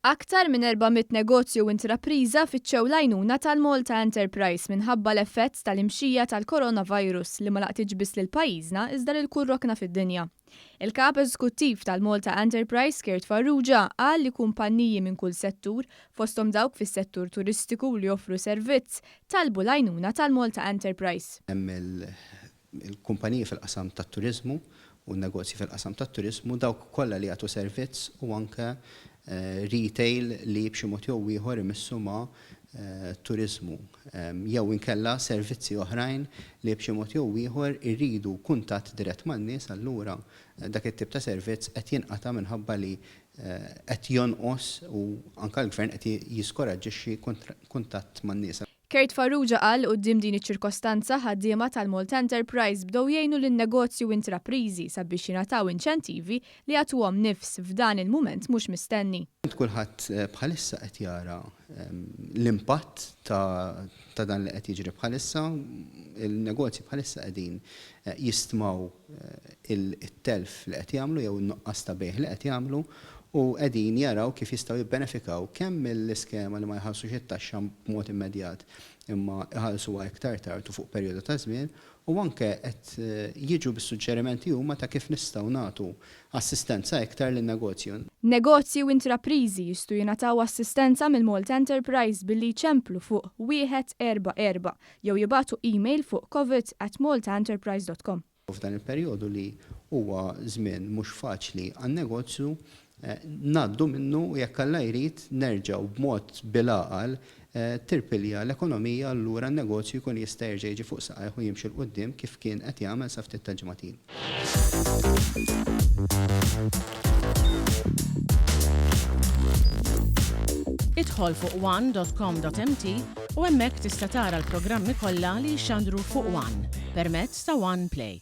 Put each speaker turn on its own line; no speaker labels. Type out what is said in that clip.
Aktar Minn Erba Mitt Negozju intrapriza fitxew l-għajnuna tal-Malta Enterprise minħabba l-effett tal-imxija tal-coronavirus li ma laqtitx biss lil pajjiżna iżda lil kull rokna fid-dinja. Il-Kap Eżekuttiv tal-Malta Enterprise Kurt Farrugia qal li kumpaniji minn kull settur, fosthom dawk fis-settur turistiku li joffru servizz, talbu l-għajnuna tal-Malta Enterprise.
Hemm il-kumpaniji fil-qasam tat-turiżmu u n-negozji fil-qasam tat-turiżmu dawk kollha li jagħtu servizz u anke retail li b'xi mod jew ieħor imissu ma' turiżmu jew inkella servizzi oħrajn li b'xi mod jew ieħor irridu kuntatt dirett man-nies allura dak it-tip ta' servizz qed jinqata' minħabba li qed jonqos u anke l-gvern qed jiskoraġġixxi kuntatt man-nies.
Kurt Farrugia qal quddiem din iċ-ċirkostanza ħaddiema tal-Malta Enterprise bdew jgħinu lin-negozju intraprizi sabiex jingħataw inċentivi li jagħtuhom nifs f'dan il-mument mhux mistenni.
Kulħadd bħalissa qed jara l-impatt ta' dan li qed jiġri bħalissa, il-negozji bħalissa qegħdin jistmaw it-telf li qed jagħmlu jew in-nuqqas ta' bejħ li qed jagħmlu u qegħdin jaraw kif jistgħu jibbenefikaw kemm mill-iskema li ma jħallsux it-taxxa b'mod immedjat imma jħallsuha iktar tard u fuq perjodu ta' żmien u anke qed jiġu bis-suġġerimenti huma ta' kif nistgħu nagħtu assistenza iktar lin-negozju.
Negozji u intraprizi jistgħu jingħataw assistenza mill-Malta Enterprise billi jċemplu fuq 1-4-4 jew jibagħtu email fuq covid@maltaenterprise.com.
F'dan il-perjodu li huwa żmien mhux faċli għan-negozju ngħaddu minnu u jekk Alla jrid nerġgħu b'mod bil-għaqal tirpilja l-ekonomija allura n-negozju jkun jista' jerġa' jiġi fuq saqajh u jimxi l quddiem kif kien qed jagħmel sa ftit ta' ġimagħtin.
Idħol fuq one.com.mt u hemmhekk tista' tara l-programmi kollha li jxandru fuq One permezz ta' One Play.